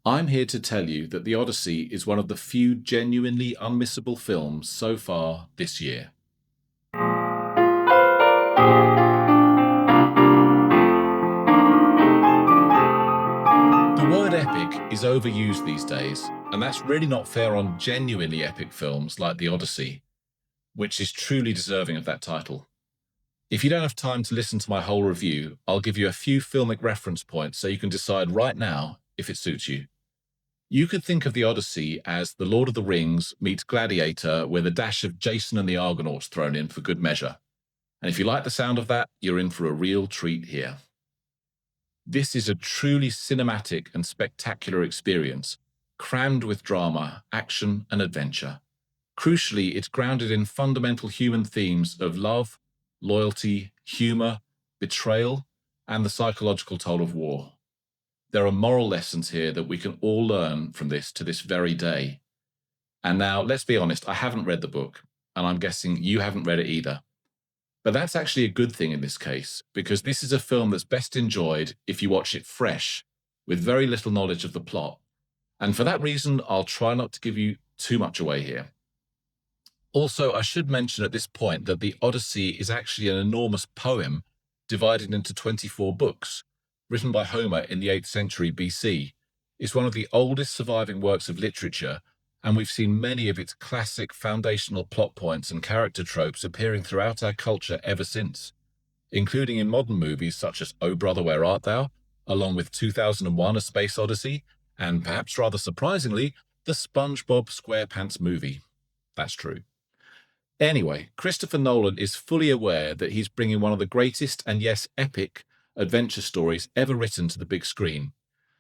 I'm here to tell you that The Odyssey is one of the few genuinely unmissable films so far this year. The word epic is overused these days, and that's really not fair on genuinely epic films like The Odyssey, which is truly deserving of that title. If you don't have time to listen to my whole review, I'll give you a few filmic reference points so you can decide right now if it suits you. You could think of The Odyssey as The Lord of the Rings meets Gladiator with a dash of Jason and the Argonauts thrown in for good measure. And if you like the sound of that, you're in for a real treat here. This is a truly cinematic and spectacular experience, crammed with drama, action, and adventure. Crucially, it's grounded in fundamental human themes of love, loyalty, humor, betrayal, and the psychological toll of war. There are moral lessons here that we can all learn from this to this very day. And now, let's be honest, I haven't read the book, and I'm guessing you haven't read it either. But that's actually a good thing in this case, because this is a film that's best enjoyed if you watch it fresh, with very little knowledge of the plot. And for that reason, I'll try not to give you too much away here. Also, I should mention at this point that the Odyssey is actually an enormous poem divided into 24 books, written by Homer in the 8th century BC. It's one of the oldest surviving works of literature, and we've seen many of its classic foundational plot points and character tropes appearing throughout our culture ever since, including in modern movies such as Oh Brother, Where Art Thou?, along with 2001: A Space Odyssey, and perhaps rather surprisingly, the SpongeBob SquarePants movie. That's true. Anyway, Christopher Nolan is fully aware that he's bringing one of the greatest and yes, epic adventure stories ever written to the big screen.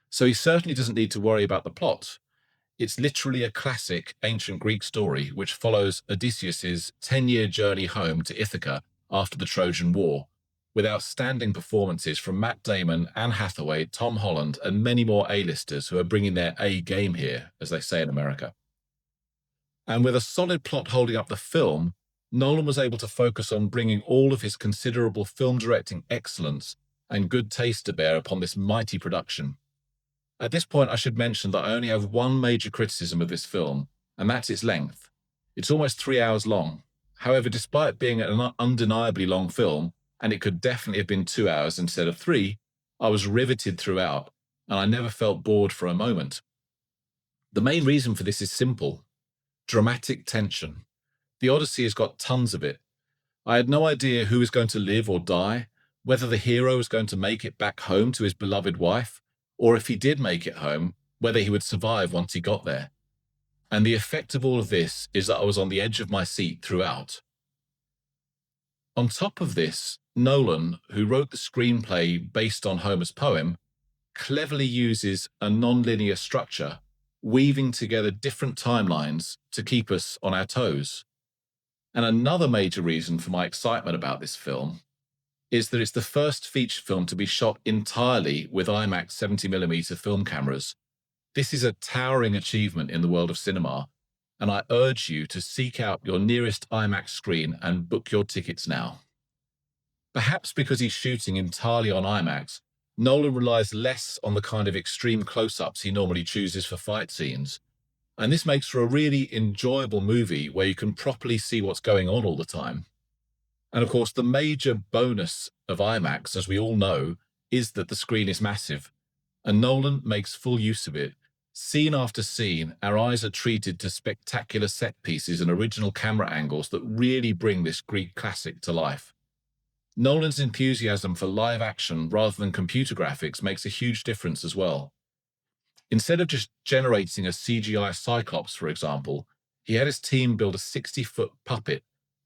So he certainly doesn't need to worry about the plot. It's literally a classic ancient Greek story which follows Odysseus's 10-year journey home to Ithaca after the Trojan War, with outstanding performances from Matt Damon, Anne Hathaway, Tom Holland, and many more A-listers who are bringing their A game here, as they say in America. And with a solid plot holding up the film, Nolan was able to focus on bringing all of his considerable film directing excellence and good taste to bear upon this mighty production. At this point, I should mention that I only have one major criticism of this film, and that's its length. It's almost 3 hours long. However, despite being an undeniably long film, and it could definitely have been 2 hours instead of 3, I was riveted throughout, and I never felt bored for a moment. The main reason for this is simple: dramatic tension. The Odyssey has got tons of it. I had no idea who was going to live or die, whether the hero was going to make it back home to his beloved wife, or if he did make it home, whether he would survive once he got there. And the effect of all of this is that I was on the edge of my seat throughout. On top of this, Nolan, who wrote the screenplay based on Homer's poem, cleverly uses a non-linear structure, weaving together different timelines to keep us on our toes. And another major reason for my excitement about this film is that it's the first feature film to be shot entirely with IMAX 70mm film cameras. This is a towering achievement in the world of cinema, and I urge you to seek out your nearest IMAX screen and book your tickets now. Perhaps because he's shooting entirely on IMAX, Nolan relies less on the kind of extreme close-ups he normally chooses for fight scenes, and this makes for a really enjoyable movie where you can properly see what's going on all the time. And of course, the major bonus of IMAX, as we all know, is that the screen is massive, and Nolan makes full use of it. Scene after scene, our eyes are treated to spectacular set pieces and original camera angles that really bring this Greek classic to life. Nolan's enthusiasm for live action rather than computer graphics makes a huge difference as well. Instead of just generating a CGI Cyclops, for example, he had his team build a 60-foot puppet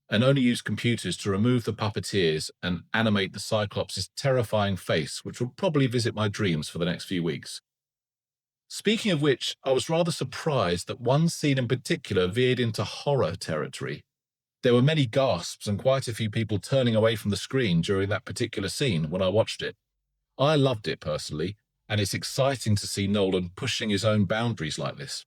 and only use computers to remove the puppeteers and animate the Cyclops' terrifying face, which will probably visit my dreams for the next few weeks. Speaking of which, I was rather surprised that one scene in particular veered into horror territory. There were many gasps and quite a few people turning away from the screen during that particular scene when I watched it. I loved it personally, and it's exciting to see Nolan pushing his own boundaries like this.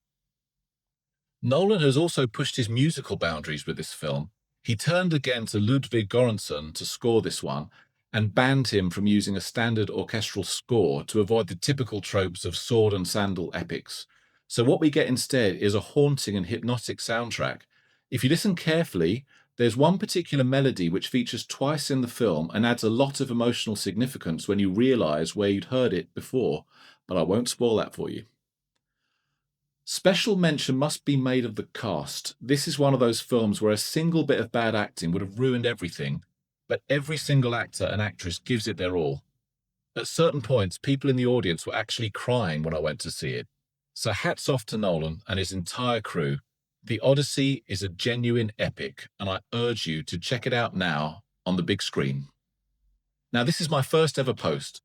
Nolan has also pushed his musical boundaries with this film. He turned again to Ludwig Göransson to score this one, and banned him from using a standard orchestral score to avoid the typical tropes of sword and sandal epics. So what we get instead is a haunting and hypnotic soundtrack. If you listen carefully, there's one particular melody which features twice in the film and adds a lot of emotional significance when you realize where you'd heard it before, but I won't spoil that for you. Special mention must be made of the cast. This is one of those films where a single bit of bad acting would have ruined everything, but every single actor and actress gives it their all. At certain points, people in the audience were actually crying when I went to see it. So hats off to Nolan and his entire crew. The Odyssey is a genuine epic, and I urge you to check it out now on the big screen. Now, this is my first ever post,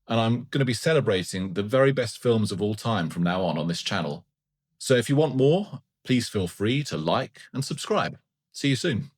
and I'm going to be celebrating the very best films of all time from now on this channel. So if you want more, please feel free to like and subscribe. See you soon.